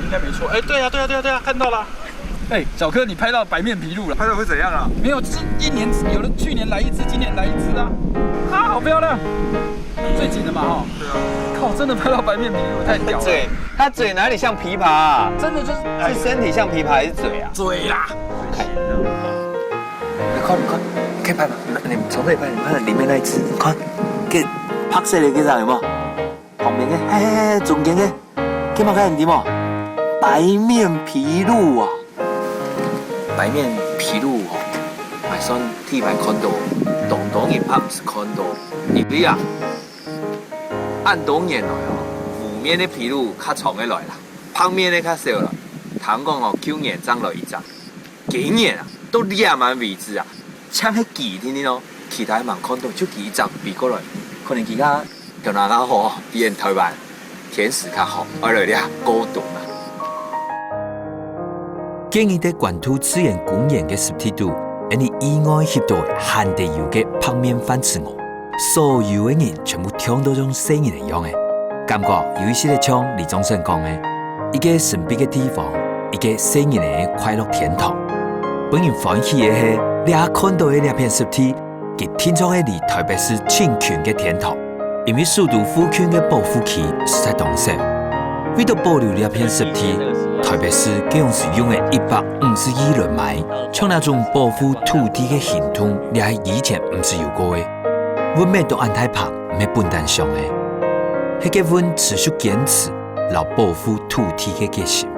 应该没错。哎，对啊，看到了。哎，小柯，你拍到白面琵鹭了，拍到会怎样啊？没有，就是一年有的，去年来一只，今年来一只啊。啊，好漂亮！最紧的嘛哈。对啊。靠，真的拍到白面琵鹭，太屌了。嘴，它嘴哪里像琵琶啊？真的就是是身体像琵琶还是嘴啊？嘴啦。看，你可以拍吗？你从这里拍，你看里面那一只，看，给拍摄的给啥有没有？旁边的，嘿，中间的，给嘛看你冇？白面琵鹭啊，白面琵鹭哦，还算替白看到，当然拍不是看到，因为啊，按当然来哦，负面的琵鹭较长的来啦，旁面的较少啦。通讲哦，9年长落一张，几年啊，都掠满位置啊。像迄鸡天天咯，其他蛮看到就几张比过来，可能其他条哪较好，比人台湾天时较好，而来俩高度啊。建议在管土资源公园嘅实体度，因为意外翕到旱地油嘅拍面反刺鹅，所有嘅人全部听到种声音嚟样嘅，感觉有一些嘅像李宗盛讲嘅，一个神秘嘅地方，一个声音嘅快乐天堂。本人欢喜嘅係，你也看到嘅那片实体，佢天窗係離台北市清泉嘅天堂，因為速度附近嘅保護區實在凍少，為咗保留那片實體，台北市佢用使用嘅150億人買，像那種保護土地嘅行動，你係以前唔是有過嘅。我咩都安太拍，咩笨蛋上嘅，係個阮持續堅持，留保護土地嘅決心。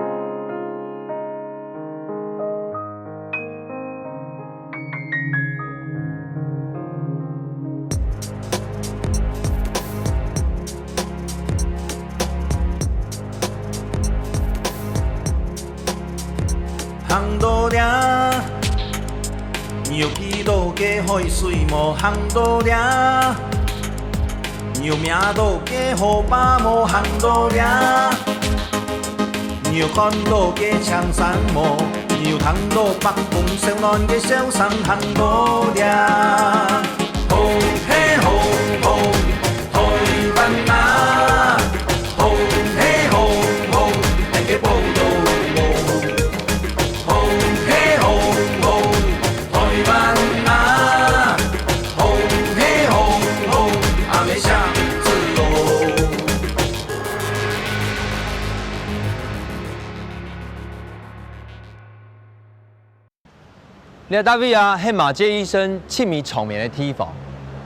行路掠，牛皮都给海水无行路掠，牛命都给河巴无行路掠，牛肝都给枪山无，牛汤都北风上岸嘅小山行路掠，吼嘿吼吼，台灣啊，吼嘿吼吼，係嘅報道。你啊，大卫啊，迄马街医生七米长眠的地方，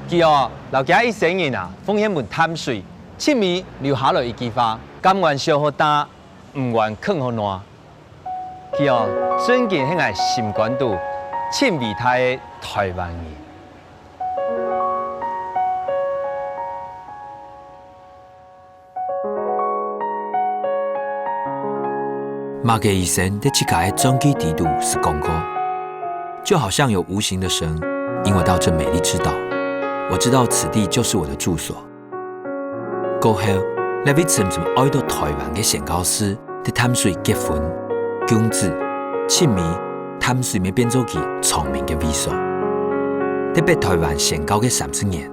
佢哦，老家一生人啊，风险门淡水，七米留下来一句话，甘愿烧好担，唔愿啃好烂。佢哦，尊敬迄个心肝度，七米台的台湾人。马街医生在这个专辑地图是讲过。就好像有无形的神引我到这美丽之岛，我知道此地就是我的住所。过后，那位深深爱到台湾的宣教师在淡水结婚、公子、亲密，淡水咪变做佢长命的位所。在北台湾宣教的30年，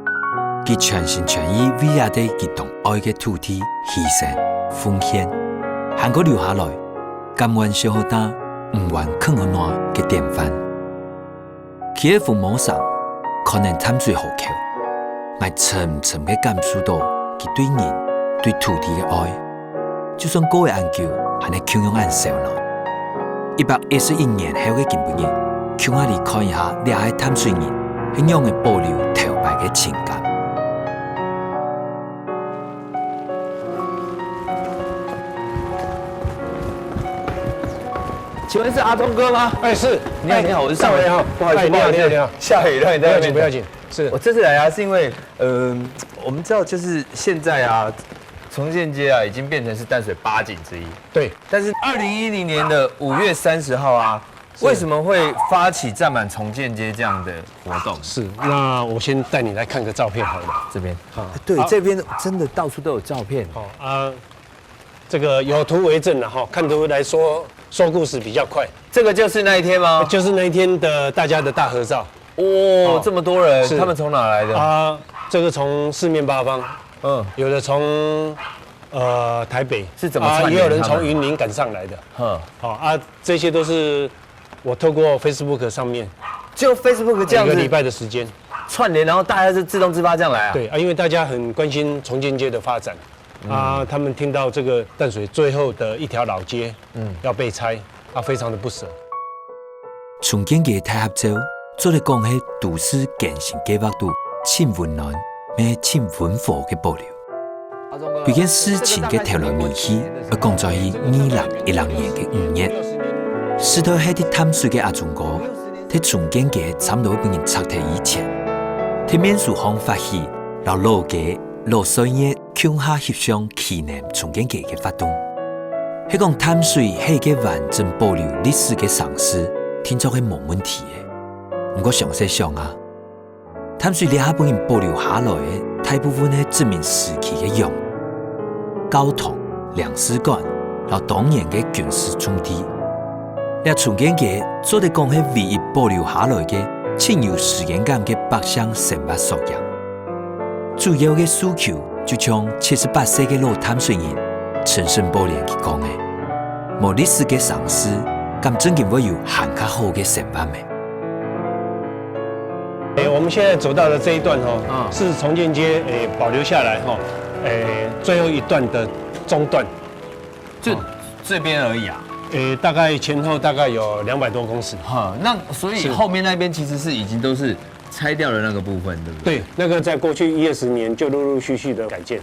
佢全心全意为了对佢同爱的土地牺牲、奉献，还阁留下来，甘愿烧好担，唔愿啃好烂嘅典范。佢喺父母上可能淡水河口，我深深嘅感受到佢對人、對土地嘅愛。就算各位研究還係強樣按少耐，111年後嘅今日，強下嚟看一下呢喺淡水人係樣嘅保留頭擺嘅情感。请问是阿忠哥吗？哎，是，你好，我是尚伟哈，不好意思，你好，下雨了，你在外面不要紧，是我这次来啊，是因为我们知道就是现在啊，重建街啊已经变成是淡水8景之一，对，但是2010年的5月30号啊，为什么会发起站满重建街这样的活动？是，那我先带你来看个照片好了，这边，好，对，这边真的到处都有照片，好啊，这个有图为证了哈，看图来说故事比较快。这个就是那一天吗？就是那一天的大家的大合照。哦，这么多人，他们从哪来的？这个从四面八方，有的从台北是怎么串联也有人他们从云林赶上来的。哼，这些都是我透过 Facebook 上面就 Facebook 这样子一个礼拜的时间串联，然后大家是自动自发这样来啊？对因为大家很关心重建街的发展他们听到这个淡水最后的一条老街要被拆非常的不舍。重建街太合照，做嚟讲係都市建成計劃度浸溫暖、咩浸溫火嘅保留。佢件事情嘅頭來面去，而講在於2010年嘅5月，石頭喺啲淡水嘅阿中哥，喺重建街差唔多俾人拆退以前，喺免樹巷發起，然後老街、老水嘅強下協商紀念重建街嘅發動。喺講淡水係一個完整保留歷史嘅城市，聽咗係冇問題嘅。不過詳細想啊，淡水呢下本人保留下來嘅大部分係殖民時期嘅用交通、糧食館，然後當然嘅軍事重地。呢重建街做嚟講係唯一保留下來嘅僅有時間感嘅北鄉生活縮影。主要嘅訴求就像78歲嘅老淡水人陳勝寶蓮佢講嘅，冇歷史嘅城市，咁真嘅會有更加好嘅生活咩？我們現在走到的這一段是重建街保留下來最後一段的中段，就這邊而已啊。大概前後大概有200多公尺。那所以後面那邊其實是已經都是拆掉的那個部分，對不對？對，那個在過去10-20年就陸陸續續的改建。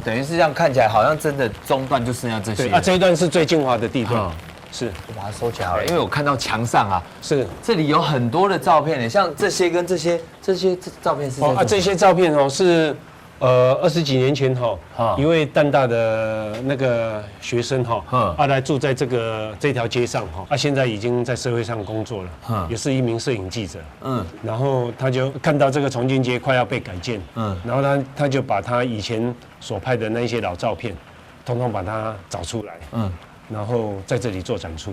等於是這樣看起來，好像真的中段就剩下這些。這一段是最精華的地段。是，我把它收起來好了，因為我看到牆上啊，是這裡有很多的照片，像這些跟這些照片是這些照片是20幾年前一位淡大的那個學生來住在這條街上現在已經在社會上工作了，也是一名攝影記者。然後他就看到這個重建街快要被改建，然後他就把他以前所拍的那些老照片，統統把它找出來，然後在這裡做展出。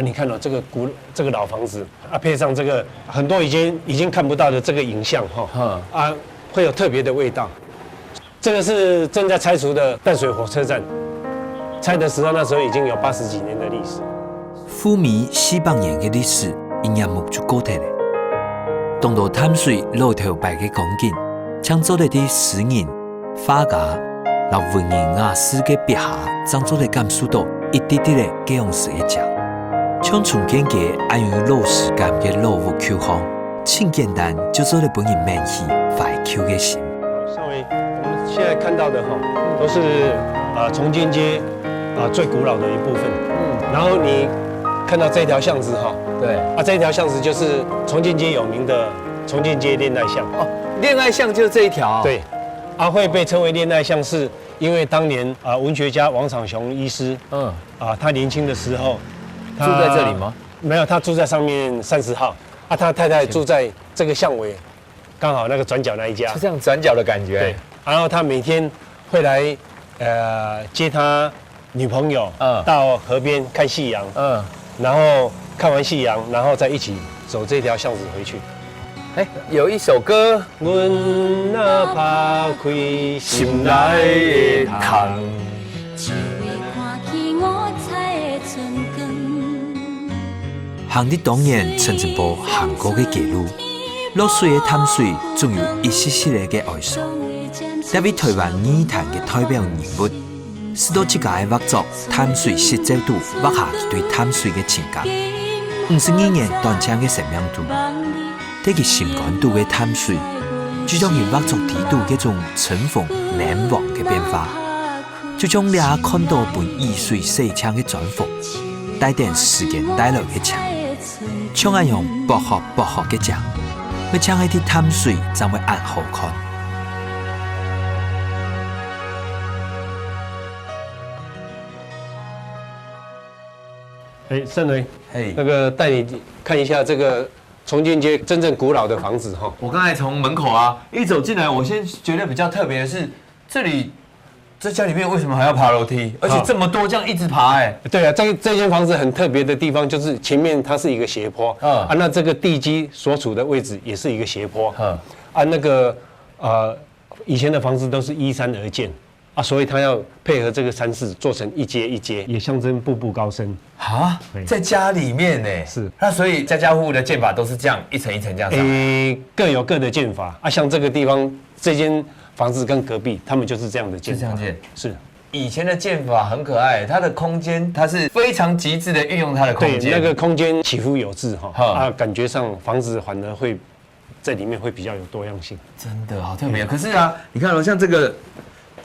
你看到這個老房子配上這個很多已經看不到的這個影像會有特別的味道。這個是正在拆除的淡水火車站，拆的時候那時候已經有80幾年的歷史。富米400年嘅歷史，營業目就高鐵咧。當到淡水老頭擺嘅光景，將做嚟啲詩人、畫家、老文人雅士嘅筆下，將做嚟感受到一啲啲嘅幾樣事嘅講。像重建街按用老時間嘅老屋口巷，輕簡單就做嚟本人滿意懷舊嘅心。稍微我們現在看到的都是重建街最古老的一部分。然後你看到這條巷子對這條巷子就是重建街有名的重建街戀愛巷。戀愛巷就是這一條。對，會被稱為戀愛巷，是因為當年文學家王昶雄醫師，他年輕的時候住在這裡嗎？沒有，他住在上面30號。他太太住在這個巷尾，剛好那個轉角那一家。是這樣轉角的感覺。對，然後他每天會來接他女朋友到河邊看夕陽，然後看完夕陽，然後再一起走這條巷子回去。有一首歌。阮若打開心內的窗，行的當然陳澄波行過嘅街路，落水嘅淡水仲有一絲絲嘅哀傷。一位台灣藝壇嘅代表人物，使到這個嘅畫作淡水實際度畫下佢對淡水嘅情感。52年短暫嘅生命度，對佢情感度嘅淡水，就將佢畫作地度嘅種塵封冷忘嘅變化，就將你看到本易碎細槍嘅轉服，帶點時間帶來嘅牆。像一樣薄荷嘅醬，要搶喺啲淡水，才會暗好看。盛雷，那個帶你看一下這個重建街真正古老的房子哈。我剛才從門口一走進來，我先覺得比較特別的是，這家裡面為什麼還要爬樓梯？而且這麼多，這樣一直爬對啊，這間房子很特別的地方就是前面它是一個斜坡，那這個地基所處的位置也是一個斜坡，那個以前的房子都是依山而建，那個啊，所以它要配合这个山势做成一阶一阶，也象征步步高升。啊，在家里面呢，是。那所以家家户户的建法都是这样一层一层这样上。各有各的建法啊，像这个地方这间房子跟隔壁，他们就是这样的建法。是这样建。是。以前的建法很可爱，它的空间它是非常极致的运用它的空间，对，那个空间起伏有致哈，感觉上房子反而会在里面会比较有多样性。真的好特别。可是啊，你看像这个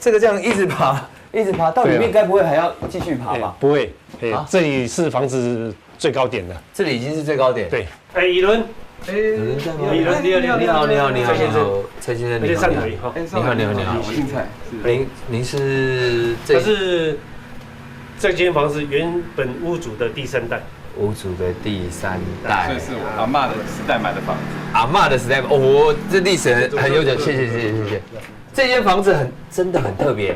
这样一直爬，到里面该不会还要继续爬吧？不会，这里是房子最高点了，这里已经是最高点。对，以伦。有人在吗？你好，先生，蔡先生，你好，你好，我姓蔡，您是他是这间房子原本屋主的第3代，屋主的第3代，所以是我阿嬷的时代买的房子。阿嬷的时代，哦，这历史很悠久，谢谢。这间房子真的很特别，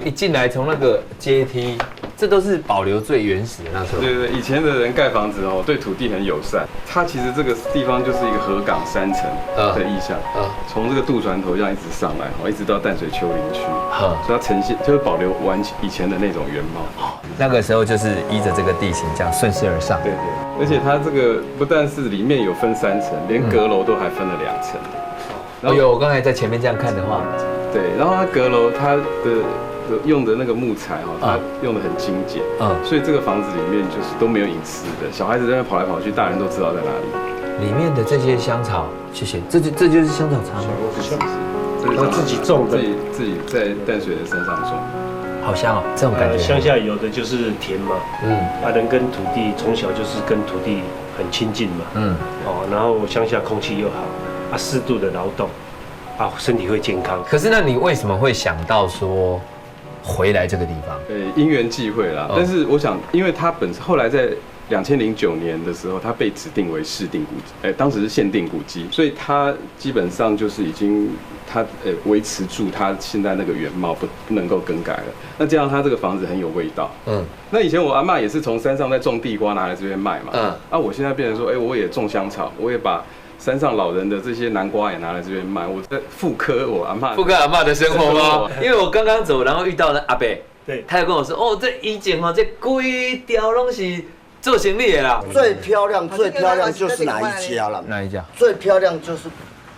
一进来从那个阶梯，这都是保留最原始的那时候。对，以前的人盖房子对土地很友善。它其实这个地方就是一个河港3层的意象，从这个渡船头这样一直上来，一直到淡水丘陵区，所以它呈现就是保留完以前的那种原貌。那个时候就是依着这个地形这样顺势而上。对，而且它这个不但是里面有分3层，连阁楼都还分了2层。然后我刚才在前面这样看的话。对，然后它阁楼它的用的那个木材它用的很精简，所以这个房子里面就是都没有隐私的，小孩子在那跑来跑去，大人都知道在哪里。里面的这些香草，谢谢，这就是香草茶吗？他自己种的，自己在淡水的山上种，好香哦，这种感觉。乡下有的就是田嘛，人跟土地从小就是跟土地很亲近嘛，然后乡下空气又好，适度的劳动。身体会健康。可是那你为什么会想到说回来这个地方？因缘际会啦。但是我想，因为它后来在2009年的时候，它被指定为市定古迹，当时是限定古迹，所以它基本上就是已经维持住它现在那个原貌，不能够更改了。那这样它这个房子很有味道。那以前我阿嬷也是从山上在种地瓜拿来这边卖嘛。我现在变成说，我也种香草，我也把山上老人的这些南瓜也拿来这边卖，我在复刻我阿嬷的生活吗？因为我刚刚走，然后遇到了阿伯，对，他就跟我说，这以前这规条拢是做行李的啦。最漂亮就是哪一家了？哪一家？最漂亮就是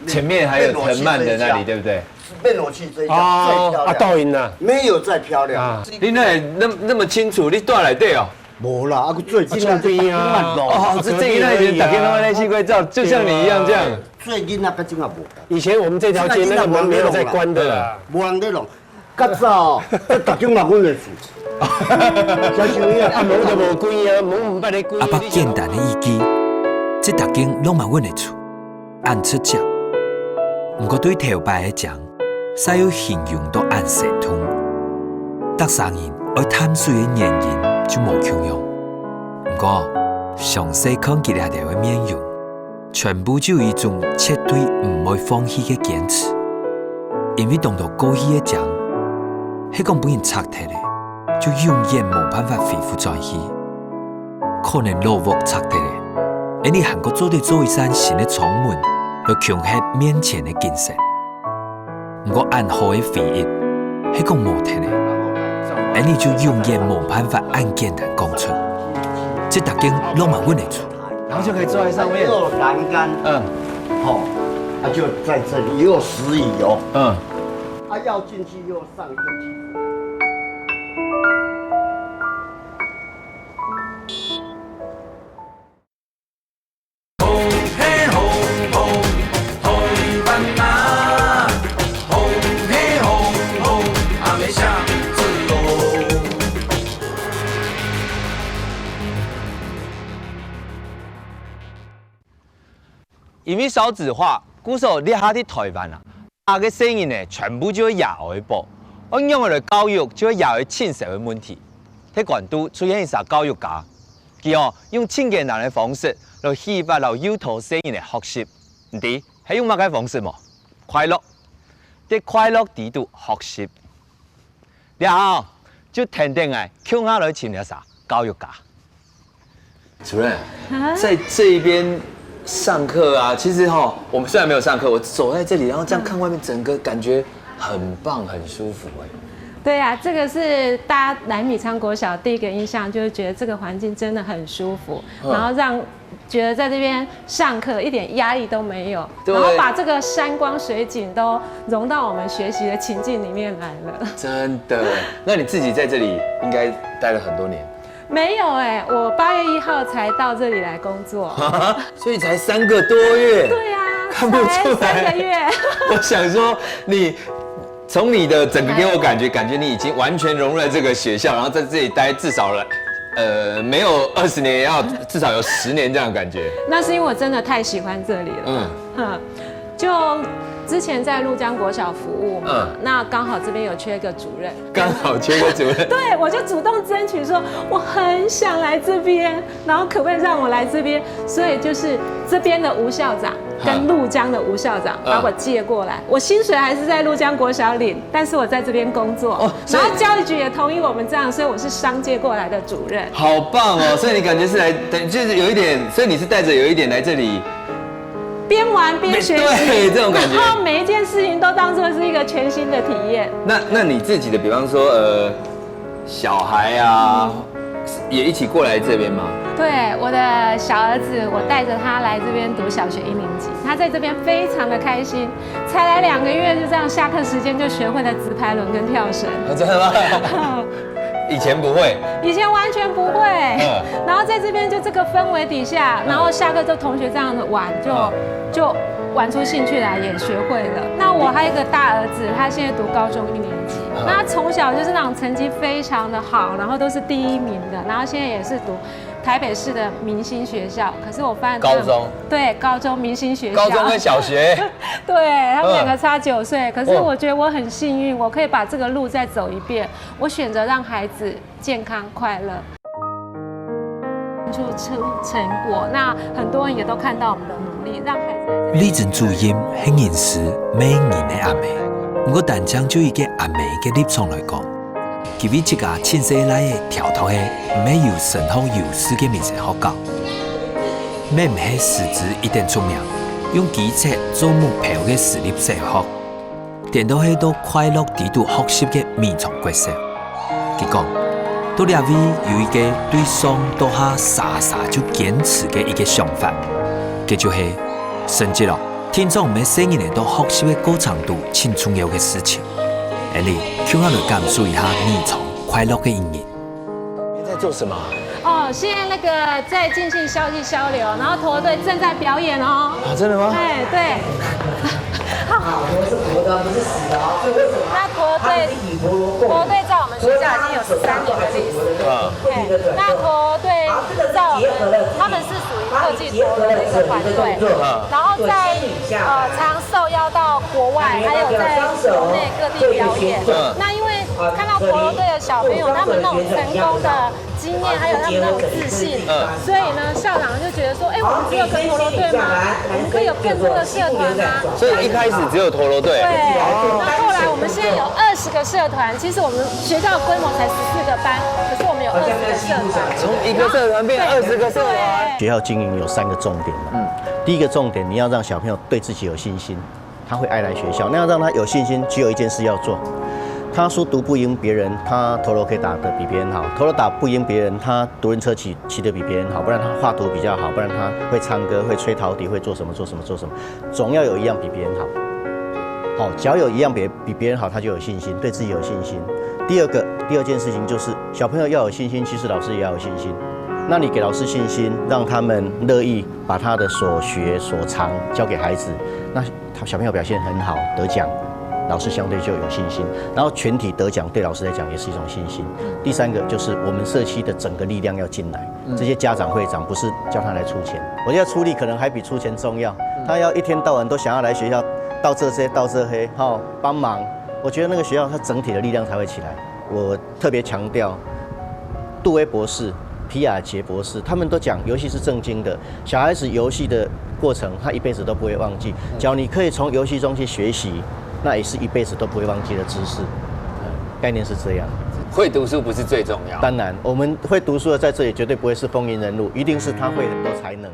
前面还有藤蔓的那里，对不对？变罗器这一家最漂亮。倒影呢？没有再漂亮。你那么清楚，你住在哪里哦？无啦，最近那边啊，这那以前打电话来去拍照，就像你一样这样。最近那个真啊无。以前我们这条街那个门没有在关的啦，无人在弄。较早，大家嘛阮的厝。门都无关啊，门唔捌咧关。阿伯简单的意见，这大间拢嘛阮的厝，按出脚。不过对头摆来讲，使有形容都按系统。得三人爱探水的原因。就无强用，不过详细看起来条的面容，全部就有一种绝对唔会放弃的坚持。因为当到过去的讲，迄讲本人拆脱的，就永远无办法恢复在去。可能落寞拆脱的，因为韩国做对做一扇新的窗门，来强ฮ็面前的景色。不过按好的回忆，迄讲无脱的。而你就永远没办法按简单讲出，这大间拢嘛阮的厝，然后就可以坐在上面。有栏杆，就在这里也有石椅哦，要进去又上一个梯子。因为少子化，古时候你下伫台湾啊，个声音呢，全部就亚为报。我用的教育就亚为青社会问题。喺广都出现一些教育家，佢用青年人的方式来启发老幼童声音的学习，唔对，係用乜嘅方式冇？快樂，喺快樂地度學習。然後就天天叫我來請一下教育家。主任，在这边上课啊，其实我们虽然没有上课，我走在这里，然后这样看外面，整个感觉很棒，很舒服对呀、这个是大家来米仓国小第一个印象，就是觉得这个环境真的很舒服，然后让觉得在这边上课一点压力都没有，对然后把这个山光水景都融到我们学习的情境里面来了。真的？那你自己在这里应该待了很多年，没有哎、我8月1号才到这里来工作。所以才3个多月。对呀、看不出来才3个月。我想说，你从你的整个给我感觉你已经完全融入了这个学校，然后在这里待至少了，没有20年，也要至少有10年这样的感觉。那是因为我真的太喜欢这里了。就之前在鹭江国小服务嘛，那刚好这边有缺一个主任，刚好缺个主任。对，我就主动争取说，我很想来这边，然后可不可以让我来这边？所以就是这边的吴校长跟鹭江的吴校长把我借过来，我薪水还是在鹭江国小领，但是我在这边工作，然后教育局也同意我们这样，所以我是商借过来的主任。好棒哦！所以你感觉是来，就是有一点，所以你是带着有一点来这里。边玩边学习，对这种感觉，然后每一件事情都当作是一个全新的体验。那你自己的，比方说小孩啊，也一起过来这边吗？对，我的小儿子，我带着他来这边读小学1年级，他在这边非常的开心，才来2个月就这样，下课时间就学会了直排轮跟跳绳。真的吗？以前不会，以前完全不会。然后在这边就这个氛围底下，然后下课就同学这样的玩，就玩出兴趣来，也学会了。那我还有一个大儿子，他现在读高中1年级，那他从小就是那种成绩非常的好，然后都是第1名的，然后现在也是读台北市的明星学校。可是我发现高中，对，高中明星学校，高中跟小学，对他们2个差9岁。可是我觉得我很幸运，我可以把这个路再走一遍。我选择让孩子健康快乐，出成果。那很多人也都看到我们的努力，让孩子。李真主任很认识每年的阿妹，不过但将就一个阿妹嘅立场来讲，基于这个千世来的跳脱的，没有神好有师嘅名声好教，咩唔系师资一定出名，用基础做目标嘅实力社学，电到许多快乐地度学习嘅面从角色。佢讲，到呢位有一个对上到下傻傻就坚持嘅一个想法，佢就是甚至咯，听众唔系每年都学习嘅高强度，轻重要嘅事情。而你，就让你感受一下面从快乐嘅阴影。你在做什么？现在那个在进行消气消流，然后驼队正在表演哦。真的吗？哎，对。我是活的，不是死的啊！为什么？那驼队在我们学校已经有13年的历史。对。那驼队在我们，他们是属于科技驼轮的一个团队，然后在常受邀到国外，还有在国内各地表演。那因为看到驼轮队的小朋友，他们那种成功的经验，还有他们那种自信，所以呢，校长就觉得说，我们只有跟陀螺队吗？我们可以有更多的社团吗？所以一开始只有陀螺队。对。那后来我们现在有20个社团，其实我们学校的规模才14个班，可是我们有20个社团。从1个社团变20个社团。学校经营有3个重点嘛。第一个重点，你要让小朋友对自己有信心，他会爱来学校。那要让他有信心，只有一件事要做。他书读不赢别人，他陀螺可以打得比别人好；陀螺打不赢别人，他独轮车骑得比别人好，不然他画图比较好，不然他会唱歌、会吹陶笛、会做什么，总要有一样比别人好。好，只要有一样比别人好，他就有信心，对自己有信心。第二件事情就是小朋友要有信心，其实老师也要有信心。那你给老师信心，让他们乐意把他的所学所长交给孩子，那小朋友表现很好，得奖。老师相对就有信心，然后全体得奖对老师来讲也是一种信心。第3个就是我们社区的整个力量要进来，这些家长会长不是叫他来出钱，我觉得出力可能还比出钱重要。他要一天到晚都想要来学校，到这些到这黑，帮忙。我觉得那个学校它整体的力量才会起来。我特别强调，杜威博士、皮亚杰博士他们都讲，游戏是正经的，小孩子游戏的过程他一辈子都不会忘记。只要你可以从游戏中去学习。那也是一辈子都不会忘记的知识，概念是这样。会读书不是最重要，当然，我们会读书的在这里绝对不会是风云人物，一定是他会很多才能。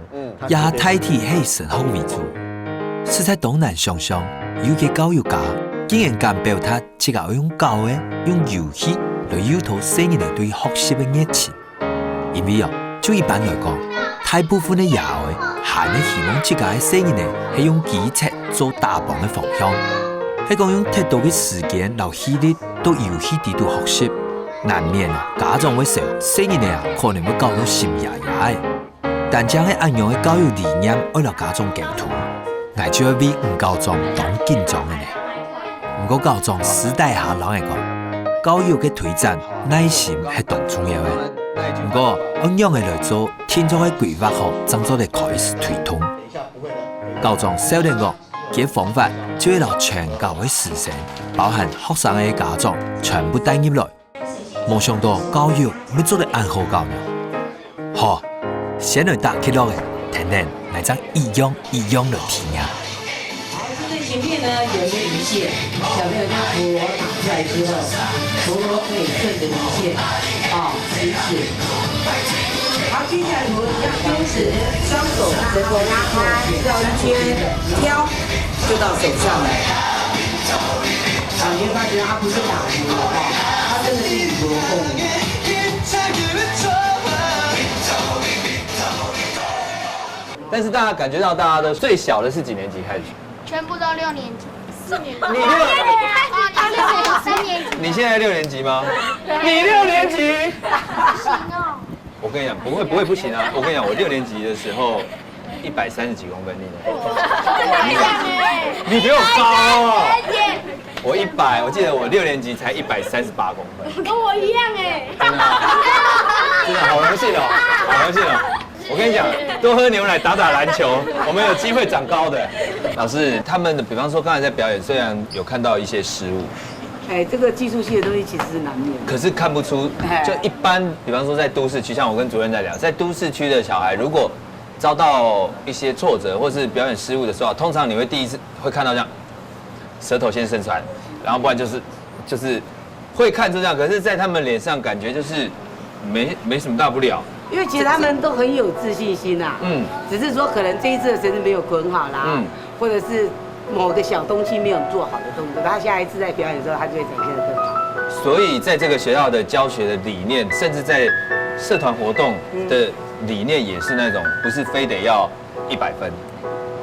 也太体系神学为主，是在东南上有个教育家竟然敢表达这个要用教的、用游戏来诱导小人的对学习的热情。因为就一般来讲，大部分的野外还是希望这个小人呢是用机测做打棒的方向，是讲用太多的时间、留气力到游戏地度学习，难免家长会想小人呢可能会搞到心野野的。但将喺安阳嘅教育理念为了家长沟通，我就要为唔教长当紧张嘅呢。不过教长时代下人嚟讲，教育嘅推展耐心係當重要嘅。不過按樣嘅來做，天作嘅規劃好，正作嚟開始推動。教長少年講，佢方法就會留全教嘅師生，包含學生嘅家長，全部帶入來。冇想到教育要做得安好教育。好，先來打起落嘅，聽聽嚟張一樣來聽啊！最前面呢有一个离线，小朋友将陀螺打出来之后，陀螺可以顺着离线行驶。好，接下来我们要开始双手成功拉开，绕一圈，挑就到手上了。你会发觉它不是打陀它真的是与螺共鸣。但是大家感觉到大家都最小的是几年级开始学？全部都6年级、4年级。你3年级。你现在6年级吗？你6年级？行哦。我跟你讲，不会不行啊！我跟你讲，我6年级的时候130几公分，你比我高啊！我100，我记得我6年级才138公分。跟我一样哎。真的好荣幸哦，好荣幸哦！我跟你讲，多喝牛奶，打篮球，我们有机会长高的。老师，他们的比方说刚才在表演，虽然有看到一些失误，这个技术性的东西其实是难免的。可是看不出，就一般，比方说在都市区，像我跟主任在聊，在都市区的小孩，如果遭到一些挫折或是表演失误的时候，通常你会第一次会看到这样，舌头先伸出来，然后不然就是会看出这样，可是在他们脸上感觉就是没什么大不了。因为其实他们都很有自信心呐，只是说可能这一次的绳子没有捆好啦，或者是某个小东西没有做好的动作，他下一次在表演的时候，他就会展现得更好。所以在这个学校的教学的理念，甚至在社团活动的理念也是那种，不是非得要100分，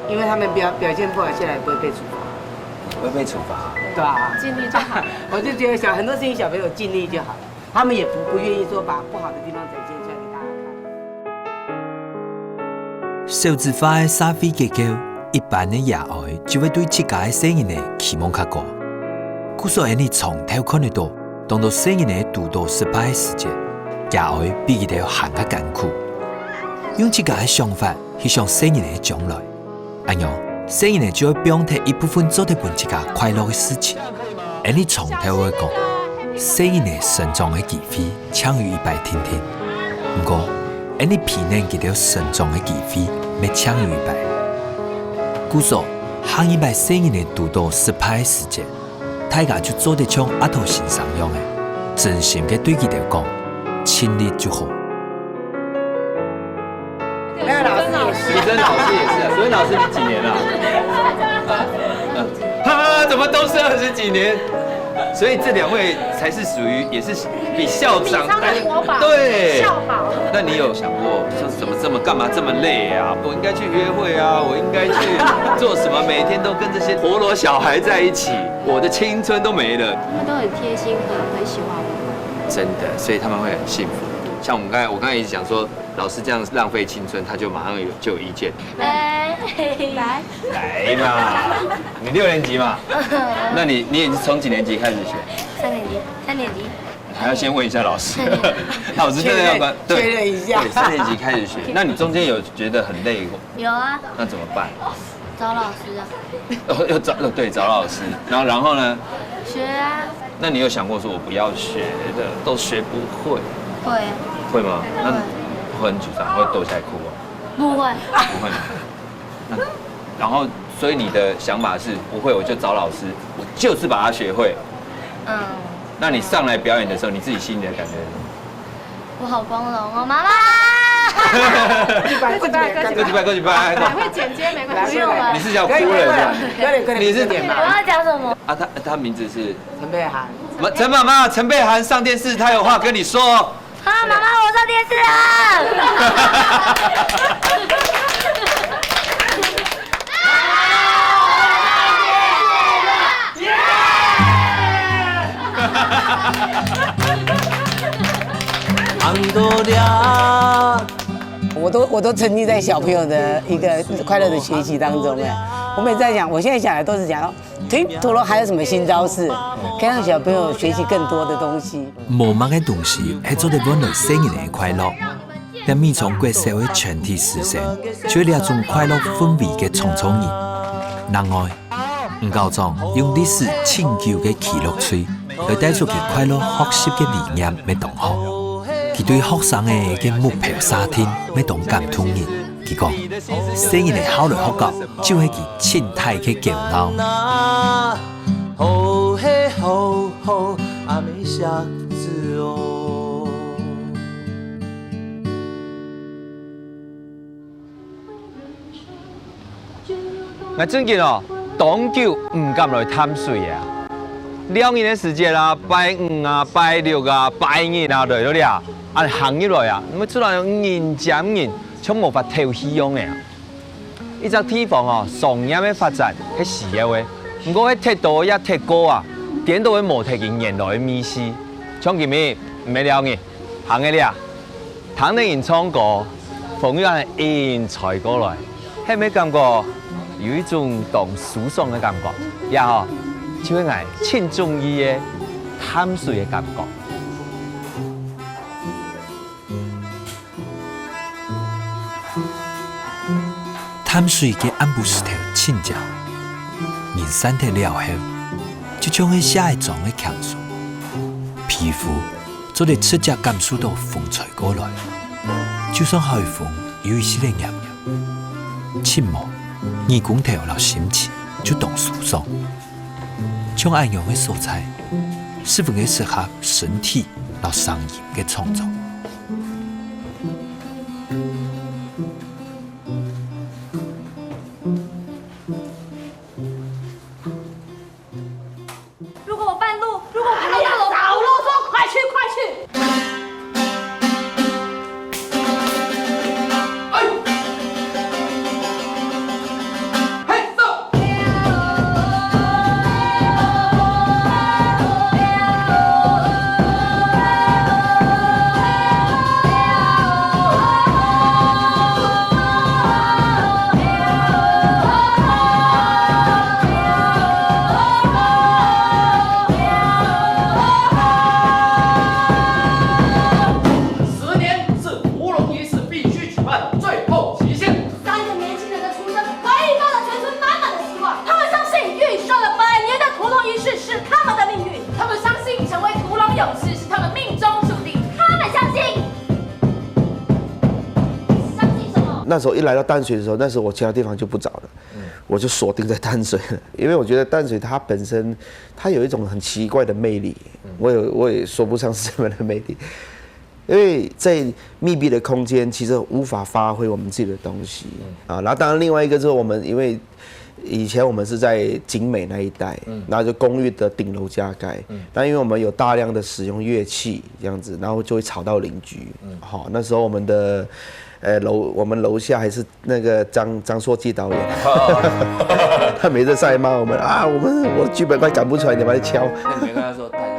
因为他们表现不好，下来不会被处罚，不会被处罚，对吧？尽力就好。我就觉得很多事情小朋友尽力就好了，他们也不愿意说把不好的地方展现出来。少子化的社会结构，一般的野外就会对自家的小人的期望较高。故所以你从头看得到，当到小人的拄到失败的时节，野外比佢哋行较艰苦。用自家的想法去想小人的将来，安样小人就会表现一部分做得本自家快乐的事情。而你从头会讲，小人的成长的机会强于100天天，不过。而你皮嫩佢條成長嘅機會，要強於100。故所行100小人嘅拄到失敗嘅時間，大家就做得像阿頭先生樣嘅，真心嘅對佢哋講，盡力就好。那個老師也是，徐峥老師也是啊。所以老師你幾年了？怎麼都是20幾年？所以这2位才是属于，也是比校长对校宝。那你有想过说怎么这么干嘛这么累啊？我应该去约会啊，我应该去做什么？每天都跟这些陀螺小孩在一起，我的青春都没了。他们都很贴心，很喜欢我。真的，所以他们会很幸福。像我刚才一直讲说，老师这样浪费青春，他就马上有意见。来嘛，你6年级嘛，那你也是从几年级开始学？3年级。还要先问一下老师，老师真的要确认一下。对，3年级开始学，那你中间有觉得很累过？有啊。那怎么办？找老师啊。要找老师，然后呢？学啊。那你有想过说我不要学的，都学不会？会。会吗？那会很沮丧，会躲起来哭哦？不会。不会吗？那然后，所以你的想法是不会，我就找老师，我就是把它学会。那你上来表演的时候，你自己心里的感觉是什么？我好光荣哦，妈妈。过去拜。会剪接没关系，不用了你。是想哭了？你是我要讲什么？啊，他名字是陈佩涵。陈妈妈，陈佩涵上电视，她有话跟你说。啊，妈妈，我上电视了。我都沉浸在小朋友的一个快乐的学习当中哎。我每次在讲，我现在想来都是讲陀螺还有什么新招式，可以让小朋友学习更多的东西。无梦的同时，还做得温暖生日的快乐，让米从过社会全体实现，就那种快乐氛围的匆匆人。另外，吴校长用历史拯救的记录吹，来带出其快乐学习的理念要同学。佢对学生的目标沙天要同感通人。佢讲，生日的好来学教，就係佢亲态嘅骄傲。吼嘿吼吼，阿美小子哦。我最近哦，长久唔敢来探水啊。两年的时间啦，拜五啊、拜六啊、拜日啊来了俩，按行入来啊，我出来人占人，从无法提希望的啊。一只地方哦，商业的发展係是嘅話，不過喺鐵道也鐵高啊，點都會無提佢原來嘅意思。像今日唔係了嘅，行嘅啦，聽啲人唱歌，朋友係人才過來，係咪感覺有一種當舒爽嘅感覺？也嗬。就係我千中意嘅探水嘅感覺。探水嘅安布斯條親照，人身體了後，就將佢寫喺狀嘅強數，皮膚就嚟直接感受到風吹過來，就算海風有一些嘅炎熱，切莫耳光頭留心情就當舒爽。像安樣嘅素材，十分嘅適合身體到聲音嘅創作。如果我半路，少啰嗦，快去快去！那时候一来到淡水的时候，那时候我其他地方就不找了，我就锁定在淡水了，因为我觉得淡水它本身它有一种很奇怪的魅力，我也说不上是什么的魅力，因为在密闭的空间其实无法发挥我们自己的东西啊。然后当然另外一个就是我们因为以前我们是在景美那一带，然后就公寓的顶楼加盖，但因为我们有大量的使用乐器这样子，然后就会吵到邻居。好，那时候我们的我们楼下还是那个张硕基导演，他每次上来骂我们啊，我剧本快赶不出来，你们来敲。那你没跟他说大家。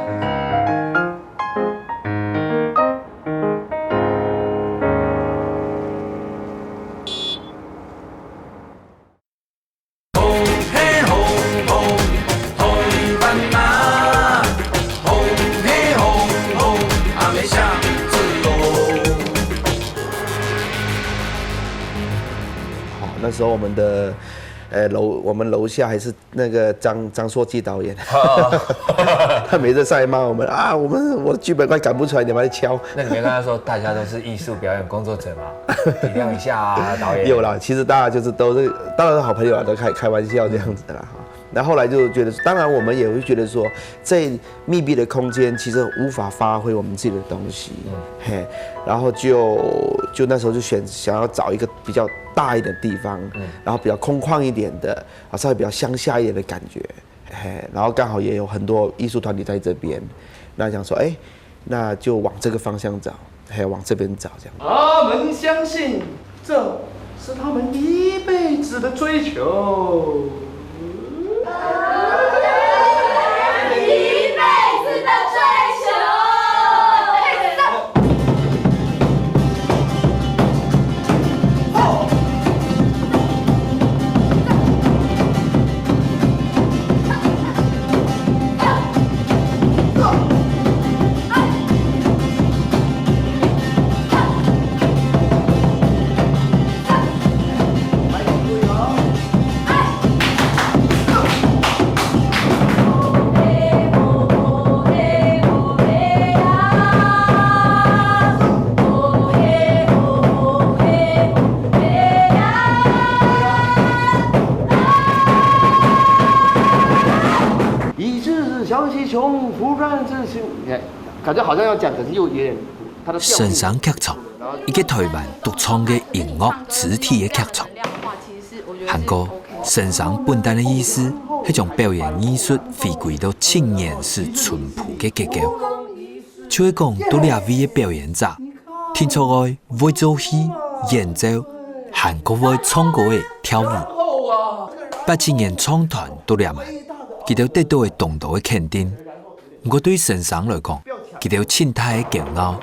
那时候我们的我们楼下还是那个张硕基导演，他每次上来骂我们啊，我剧本快赶不出来，你们来敲。那你没跟他说大家都是艺术表演工作者吗？体谅一下啊，导演。有啦，其实大家就是都是当然是好朋友啊，都开玩笑这样子的啦。那后来就觉得，当然我们也会觉得说，在密闭的空间其实无法发挥我们自己的东西，嘿，然后就那时候就想要找一个比较大一点的地方，然后比较空旷一点的，稍微比较乡下一点的感觉，嘿，然后刚好也有很多艺术团体在这边，那想说，那就往这个方向找，还有往这边找这样。他们相信这是他们一辈子的追求。感觉好像要讲，可是又有点它的神山剧场，一个台湾独创的音乐肢体的剧场。韩国神山本单的意思是将表演艺术回归到青年式淳朴的结构，就是讲都两位的表演者，听出来会做戏、演奏，韩国会唱歌的跳舞。80年创团都两万，佢哋得到的同道的肯定。我对神山来讲，佢哋有清太的骄傲，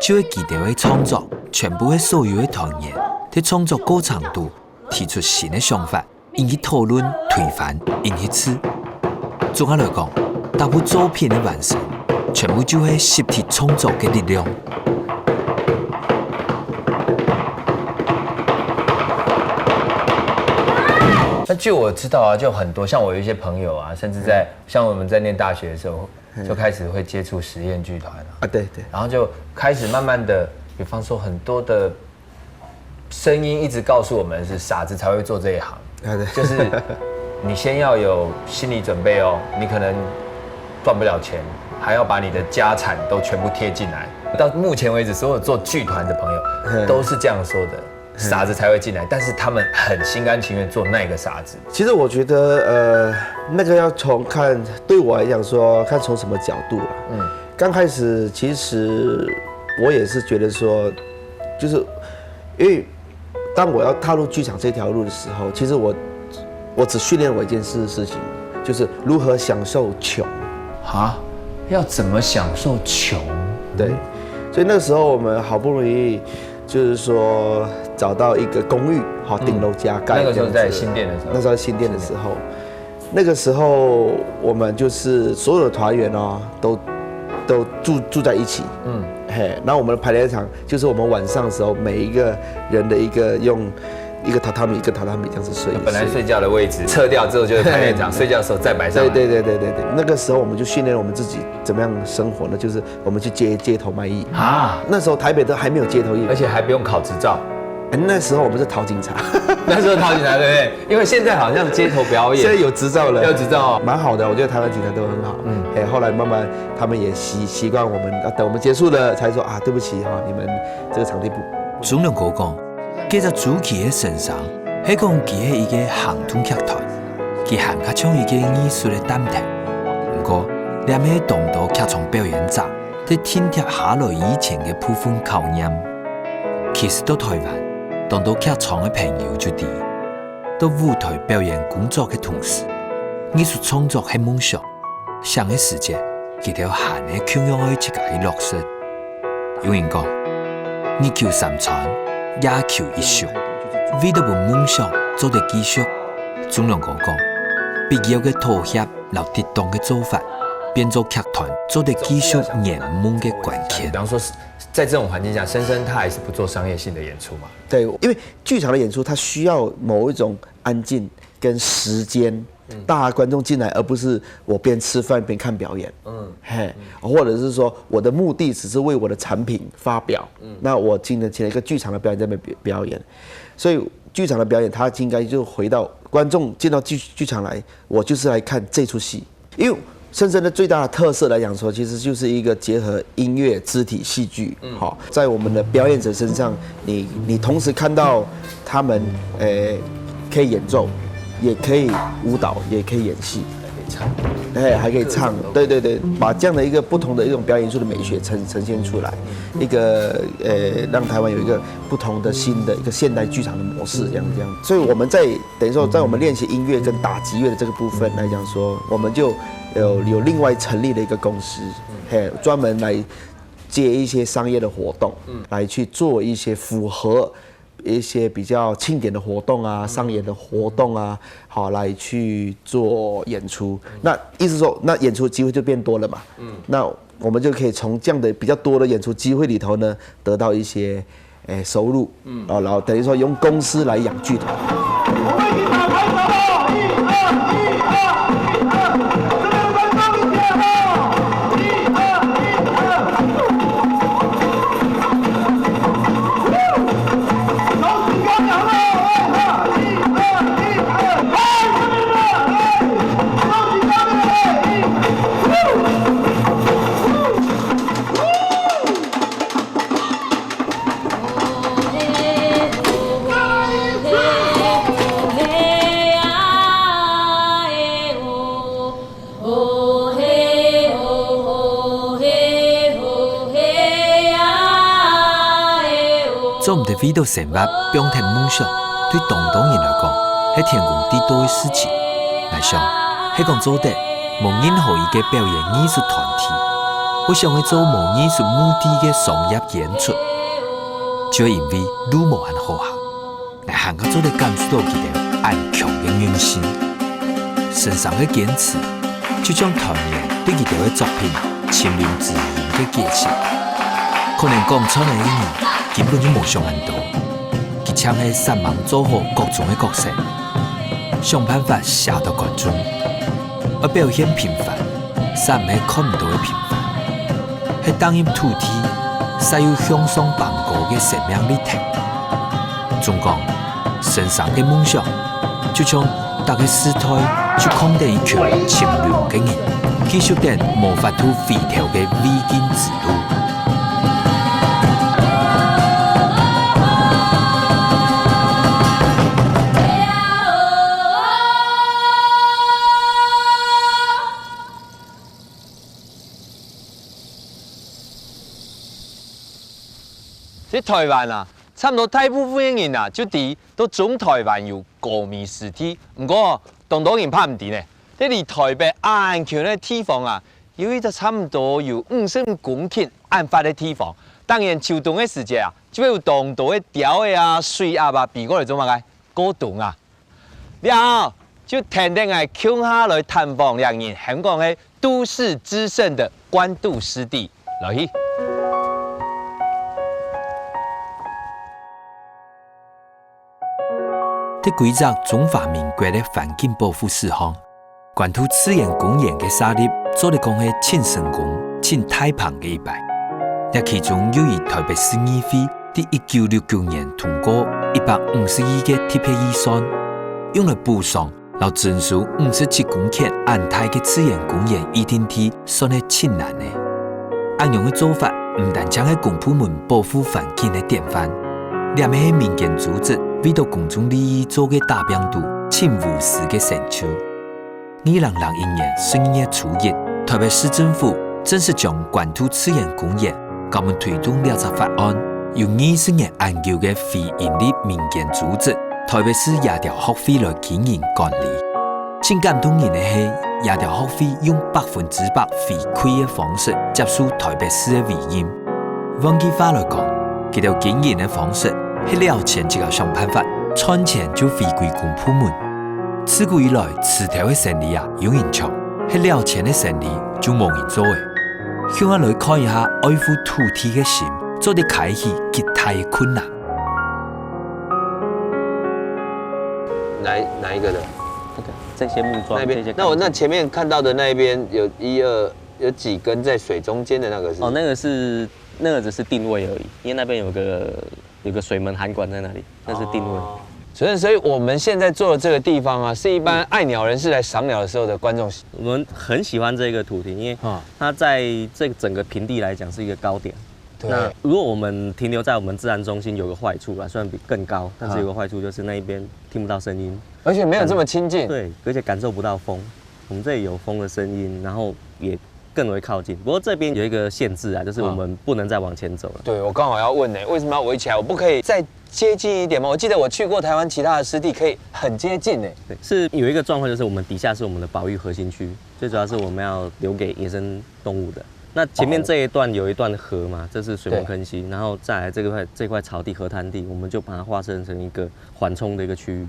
就係佢哋的創作，全部係所有的團員喺創作過程度提出新的想法，引起討論、推翻、引起刺。總下來講，大部作品的完成，全部就係實體創作的力量。那据我知道啊，就很多像我有一些朋友啊，甚至像我们在念大学的时候，就开始会接触实验剧团啊，对，然后就开始慢慢的，比方说很多的声音一直告诉我们是傻子才会做这一行，就是你先要有心理准备哦，你可能赚不了钱，还要把你的家产都全部贴进来。到目前为止，所有做剧团的朋友都是这样说的。傻子才会进来，但是他们很心甘情愿做那个傻子。其实我觉得，那个要从看，对我来讲说，看从什么角度啦。刚开始其实我也是觉得说，就是因为当我要踏入剧场这条路的时候，其实我只训练我一件事情，就是如何享受穷。啊？要怎么享受穷？对，所以那个时候我们好不容易。就是说找到一个公寓，好顶楼加盖。那个时候在新店的时候。那时候在新店的时候，那个时候我们就是所有的团员哦，都住在一起。然后我们的排练场就是我们晚上的时候，每一个人的用一个榻榻米一个榻榻米这样子睡。本来睡觉的位置撤掉之后就是排练场，睡觉的时候再摆上来。对。那个时候我们就训练我们自己怎么样生活呢？就是我们去街头卖艺啊。那时候台北都还没有街头艺，而且还不用考执照。那时候我们是讨警察。那时候讨警察对不对？因为现在好像街头表演现在有执照了，有执照，蛮好的。我觉得台湾警察都很好。后来慢慢他们也习惯我们，等我们结束了才说啊，对不起哈，你们这个场地不。总能够讲，其實主期的神山係講佢係一個行動劇團，佢行較像一個藝術的擔當。不過，兩位同道劇場表演者在聽貼下來以前嘅部分考驗。其實到台灣，同道劇場嘅朋友就知，到舞台表演工作嘅同時，藝術創作係夢想，上嘅時節，佢條行嘅傾向去自己落實。有人講，日求三餐。也求一宿，為咗把夢想做得繼續，總能夠講，必要嘅妥協，留適當嘅做法，變做劇團做得繼續圓夢嘅關鍵。比方說，在這種環境下，深深他還是不做商業性的演出嘛？對，因為劇場的演出，它需要某一種安靜跟時間。大觀眾進來，而不是我邊吃飯邊看表演。或者是說我的目的只是為我的產品發表。那我請了一個劇場的表演在那邊表演，所以剧场的表演，它应该就回到观众进到剧场来，我就是来看这出戏。因为深深的最大的特色来讲说，其实就是一个结合音乐、肢体、戏剧。好，在我们的表演者身上，你同时看到他们，可以演奏，也可以舞蹈，也可以演戏。还可以唱，对，把这样的一个不同的一种表演艺术的美学呈现出来，一个让台湾有一个不同的新的一个现代剧场的模式，这样。所以我们在等于说，在我们练习音乐跟打击乐的这个部分来讲说，我们就有另外成立了一个公司，专门来接一些商业的活动，来去做一些符合一些比较庆典的活动啊、商演的活动啊，好来去做演出。那意思说，那演出机会就变多了嘛。那我们就可以从这样的比较多的演出机会里头呢，得到一些收入。然后等于说用公司来养剧团。做唔得味道生活，表达梦想，对东东人来讲，係天公地道嘅事情。我想，係講做得無任何一個表演藝術團體，我想去做無藝術目的嘅商業演出，就因為路無限好行，嚟行到做得感受到佢哋愛強嘅用心，身上嘅堅持，就將團員對佢哋嘅作品親臨自然嘅激情。可能講出嚟嘅人根本就無想很多，佢搶係散忙做好各種嘅角色，想辦法寫到觀眾，而表現平凡，散唔係看唔到嘅平凡，係當入土地，使有向上磅礴嘅生命力體。總講，身上嘅夢想，就像大家試圖去抗定一群清流嘅人，繼續點無法度回頭嘅必經之路。在台灣啊，差唔多大部分嘅人啊，就都總台灣有高美濕地，不過當地人怕唔掂呢。這離台北安橋嘅地方啊，有一個差唔多有50公頃案發嘅地方。當然秋冬嘅時節啊，就會有當地嘅雕嘅啊、水鴨啊，避過來做乜嘅過冬啊。然後就天天係鄉下來探訪兩人香港嘅都市之勝的關渡濕地，來去。在規則中華民國的環境保護事項，關渡自然公園嘅設立，做嚟講係挺成功、挺大鵬嘅一敗。也其中由於台北市議會喺1969年通過152個特別預算，用來補償和增數57公頃安泰嘅自然公園議定地，算係挺難嘅。按樣嘅做法，唔但將係公部門保護環境嘅典範，連係民間組織為到公眾利益做嘅大標度，挺務實嘅成就。2001年11月初一，台北市政府正式將關渡自然公園我們推動調查法案，由20年研究嘅非營利民間組織台北市夜調學會來經營管理。真感動人嘅係，夜調學會用100%非虧嘅方式接受台北市嘅委任。換句話來講，佢哋經營嘅方式係了錢就要想辦法，賺錢就回歸公部門。自古以來，此條嘅生意啊有人搶，係了錢嘅生意就冇人做嘅。向下來看一下愛護土地嘅心，做得開啟極大嘅困難。哪一個的？這些木樁那邊。那我那前面看到的那邊有幾根在水中間的那個是？哦，那個只是定位而已，因為那邊有個水門涵管在那裡，那是定位。主任，所以我们现在坐的这个地方啊，是一般爱鸟人士来赏鸟的时候的观众。我们很喜欢这个土亭，因为它在这个整个平地来讲是一个高点。那如果我们停留在我们自然中心，有个坏处啦，虽然比更高，但是有个坏处就是那一边听不到声音，而且没有这么亲近。对，而且感受不到风。我们这里有风的声音，然后也更为靠近。不过这边有一个限制啊，就是我们不能再往前走了。对，我刚好要问呢，为什么要围起来？我不可以再接近一点吗？我记得我去过台湾其他的湿地，可以很接近呢。对，是有一个状况，就是我们底下是我们的保育核心区，最主要是我们要留给野生动物的。那前面这一段有一段河嘛，这是水门坑溪，然后再来这块草地河滩地，我们就把它划分成一个缓冲的一个区域。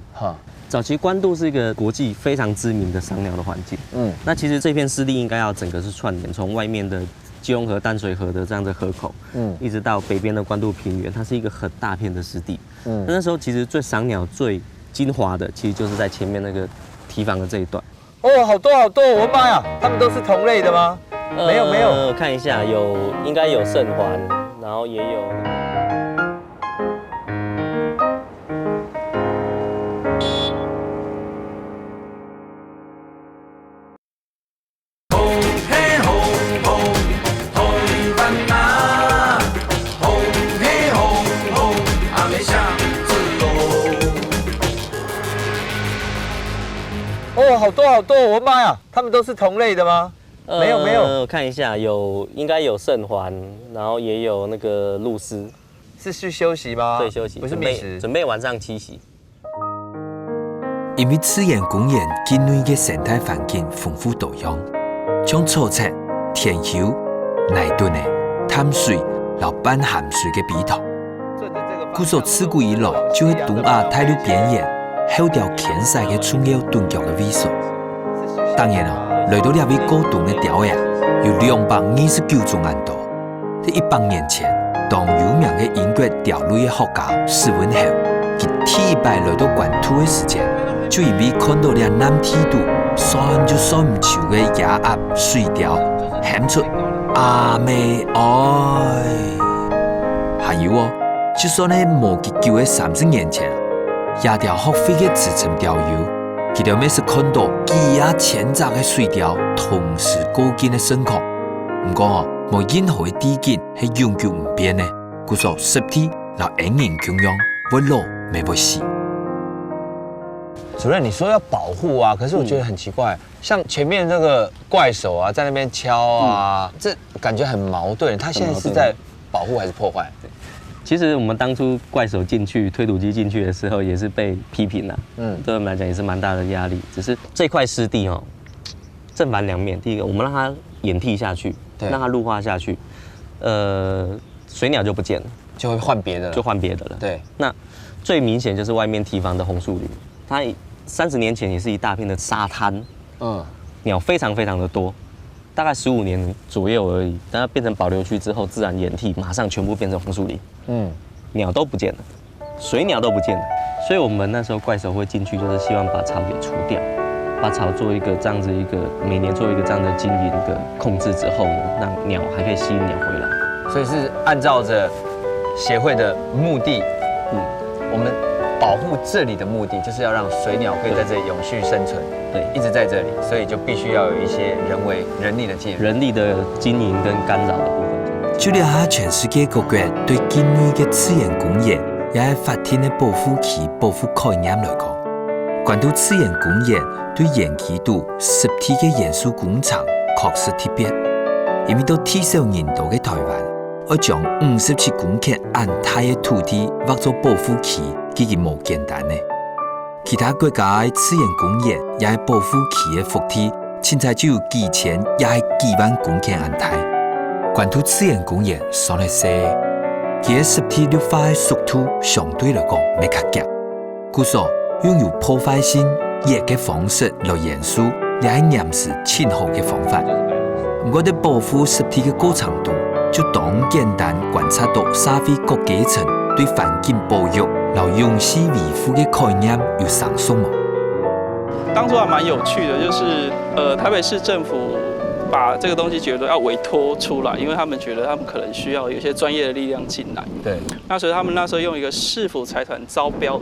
早期关渡是一个国际非常知名的赏鸟的环境。那其实这片湿地应该要整个是串联，从外面的基隆河、淡水河的这样的河口，一直到北边的关渡平原，它是一个很大片的湿地。那时候其实最赏鸟最精华的，其实就是在前面那个堤防的这一段。哦，好多好多！我的妈呀，它们都是同类的吗？没有没有，我看一下，应该有圣环，然后也有。哦，好多好多！我的妈呀，它们都是同类的吗？没有没有，我看一下，应该有圣环，然后也有那个露丝，是去休息吗？对，休息，不是觅食，准备晚上栖息。因为自然公园境内的生态环境丰富多样，像草漆、田丘、内墩的淡水、老半咸水的比头，故所自古以来就喺东亚大陆边缘候条偏西的重要顿脚的位所。当然啦。来到这位高洞的雕像有229种安多。在100年前，当有名的英国雕类的学家史文豪，佢第一摆来到关渡的时间，就因为看到了南梯度算就算唔出的野鸭水雕，喊出阿妹爱。还有就算喺无几久的30年前，野雕学会的自成雕游。佢哋每次看到几啊千只嘅水雕同时过境嘅盛况，不过冇任何嘅地景係永久唔变嘅，故所实体老人人共用，不老没不死。主任，你说要保护啊，可是我觉得很奇怪，像前面那个怪手啊，在那边敲啊，这感觉很矛盾。他现在是在保护还是破坏？其实我们当初怪手进去、推土机进去的时候，也是被批评啦。对我们来讲也是蛮大的压力。只是这块湿地正反两面。第一个，我们让它掩替下去，让它陆化下去，水鸟就不见了，就会换别的了，就换别的了。对，那最明显就是外面堤防的红树林，它30年前也是一大片的沙滩，鸟非常非常的多。大概15年左右而已，等它变成保留区之后，自然掩替，马上全部变成红树林。鸟都不见了，水鸟都不见了，所以我们那时候怪手会进去，就是希望把草给除掉，把草做一个这样子每年做一个这样的经营的控制之后呢，让鸟还可以吸引鸟回来。所以是按照着协会的目的，我们保护这里的目的就是要让水鸟可以在这里永续生存。对，一直在这里，所以就必须要有一些人力的介入，人力的经营跟干扰的部分。就连下全世界各国对境内的自然公园也係法定的保護期保護概念來講，關渡自然公園對延期度實體的元素工廠確實特別，因為到20年代嘅台灣，要將57公頃安泰嘅土地劃做保護期，其實冇簡單嘅。其他國家的自然公園也係保護期的腹地，現在就有幾千也係幾萬公頃安泰。關渡自然公園算係細，其實實體綠化的速度相對來講沒較急，故所用有破壞性熱嘅方式來延續，也係嚴視侵害嘅方法。不過在保護實體嘅過程中，就當簡單觀察到社會各階層對環境保育、老永續維護嘅概念有上升嗎？當初還蠻有趣的，就是台北市政府把这个东西觉得要委托出来，因为他们觉得他们可能需要有一些专业的力量进来。对。那所以他们那时候用一个市府财团招标，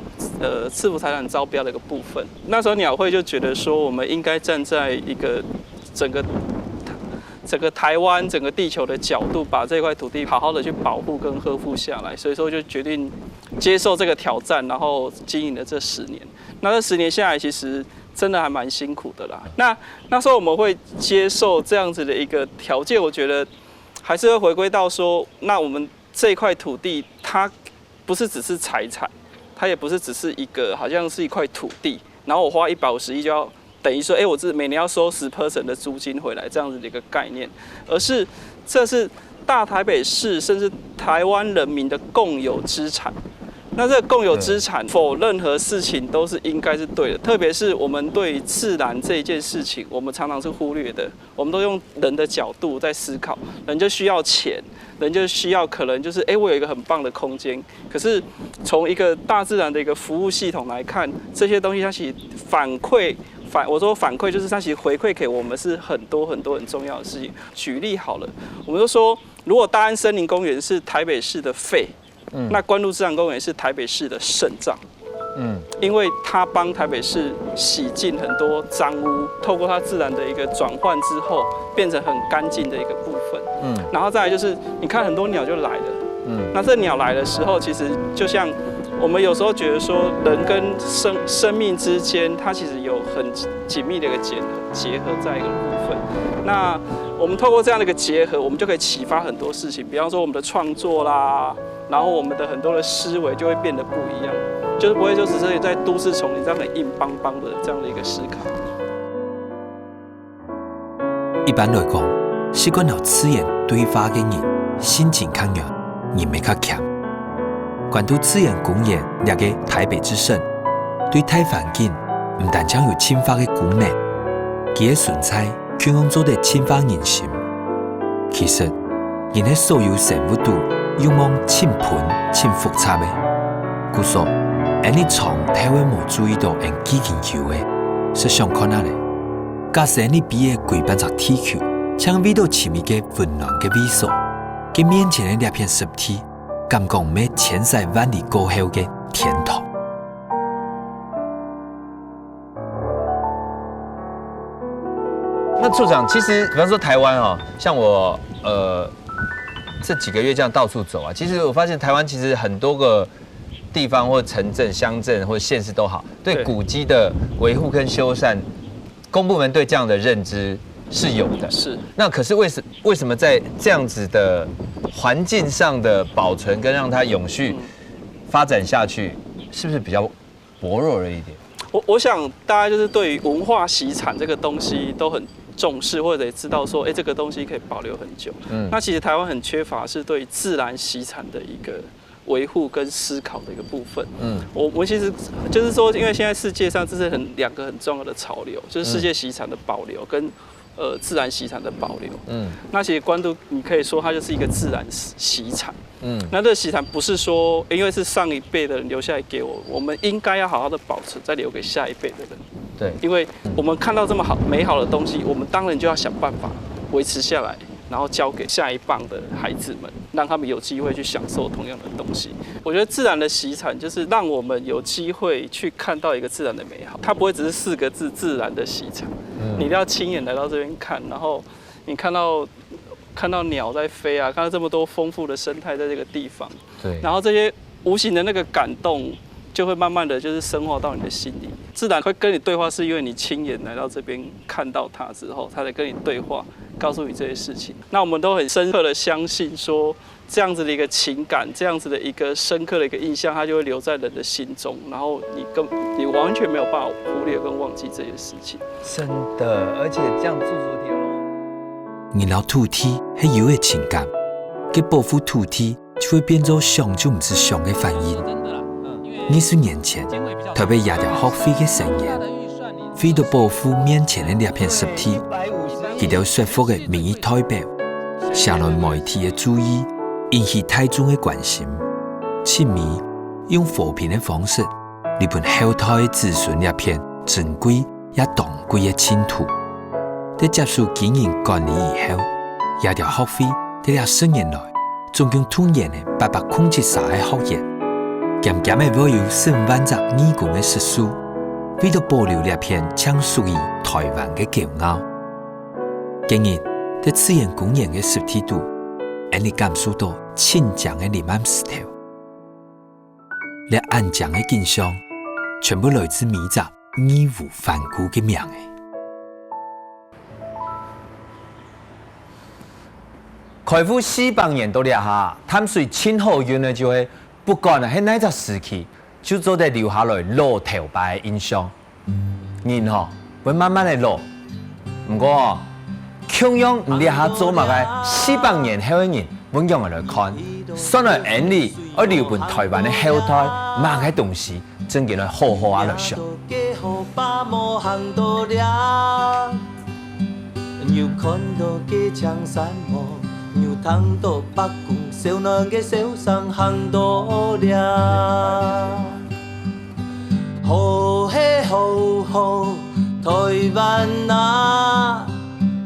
市府财团招标的一个部分。那时候鸟会就觉得说，我们应该站在一个整个台湾、整个地球的角度，把这块土地好好的去保护跟呵护下来。所以说就决定接受这个挑战，然后经营了这10年。那这10年下来，其实真的还蛮辛苦的啦。那时候我们会接受这样子的一个条件，我觉得还是会回归到说，那我们这块土地，它不是只是财产，它也不是只是一个好像是一块土地，然后我花150亿就要等于说，我每年要收10% 的租金回来这样子的一个概念，而是这是大台北市甚至台湾人民的共有资产。那这个共有资产，否任何事情都是应该是对的，特别是我们对于自然这一件事情，我们常常是忽略的。我们都用人的角度在思考，人就需要钱，人就需要可能就是我有一个很棒的空间。可是从一个大自然的一个服务系统来看，这些东西它其实我说反馈就是它其实回馈给我们是很多很重要的事情。举例好了，我们就说，如果大安森林公园是台北市的肺。那关渡自然公园是台北市的肾脏，因为它帮台北市洗净很多脏污，透过它自然的一个转换之后，变成很干净的一个部分，然后再来就是你看很多鸟就来了，那这鸟来的时候，其实就像我们有时候觉得说，人跟生命之间，它其实有很紧密的一个结合在一个部分，那我们透过这样的一个结合，我们就可以启发很多事情，比方说我们的创作啦。然后我们的很多的思维就会变得不一样，就是不会就只是在都市丛林这样很硬邦邦的这样的一个思考。一般来讲，习惯了资源对花的人，心情较弱，人会较强。关渡自然公园列个台北之胜，对大环境唔但将有侵发的功能，其嘅存在却用做得侵发人心。其实，人嘅所有生物都欲望真贫、真复杂的，故说，你从台湾冇注意到人几研究的，是上看下咧。假使你比个规班只地球，像味道前面嘅温暖嘅味素，跟面前的那片实体，感觉咩千赛万里过后嘅天堂。那处长，其实比方说台湾像我这几个月这样到处走啊，其实我发现台湾其实很多个地方或城镇、乡镇或县市都好，对古迹的维护跟修缮，公部门对这样的认知是有的。是。那可是为什么在这样子的环境上的保存跟让它永续发展下去，是不是比较薄弱了一点？我想大家就是对于文化习产这个东西都很重视，或者也知道说，这个东西可以保留很久。那其实台湾很缺乏是对自然习产的一个维护跟思考的一个部分。我们其实就是说，因为现在世界上这是2个很重要的潮流，就是世界习产的保留跟自然习产的保留。那其实关渡你可以说它就是一个自然习产。那这个习产不是说，因为是上一辈的人留下来给我们应该要好好的保存，再留给下一辈的人。对，因为我们看到这么美好的东西，我们当然就要想办法维持下来，然后交给下一棒的孩子们，让他们有机会去享受同样的东西。我觉得自然的习产就是让我们有机会去看到一个自然的美好，它不会只是4个字“自然的习产”，你一定要亲眼来到这边看，然后你看到鸟在飞啊，看到这么多丰富的生态在这个地方，对，然后这些无形的那个感动，就会慢慢的就是深化到你的心里，自然会跟你对话，是因为你亲眼来到这边看到它之后，它才跟你对话，告诉你这些事情。那我们都很深刻的相信说，这样子的一个情感，这样子的一个深刻的一个印象，它就会留在人的心中，然后你完全没有办法忽略跟忘记这些事情。真的，而且这样做天。然后土地是有的情感，给保护土地就会变做想就唔是想的反应。20年前，特别亚条学费的声音，为了保护面前的那片实体，佢哋说服嘅民意代表，社论媒体的注意，引起大众的关心。亲民用和平的方式，日本后代子孙那片珍贵也昂贵的净土。在接受经营管理以后，也条学费在了10年来，总共推延的873个学员，渐渐的要有15万只义工的食宿，为了保留这片将属于台湾的骄傲。今日在自然公园的实体度，让你感受到亲江的林暗石头，และ安江的景象，全部来自米杂义无反顾的名的。开埠400年多了下，淡水清好运的就会不管係哪一個時期，就做得留下來老頭牌的印象。人會慢慢的老，不過同樣唔列下做乜嘅400年後嘅人，本樣來看，算來眼裡我留伴台灣的後代，乜嘅東西真嘅來好好啊來想。牛塘到北港，小南嘅小山行多了。好嘿好好，台灣啊，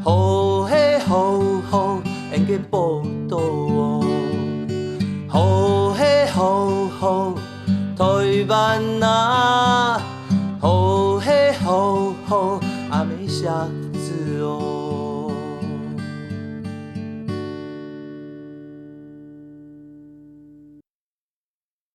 好嘿好好，人嘅報道哦。好嘿好好，台灣啊。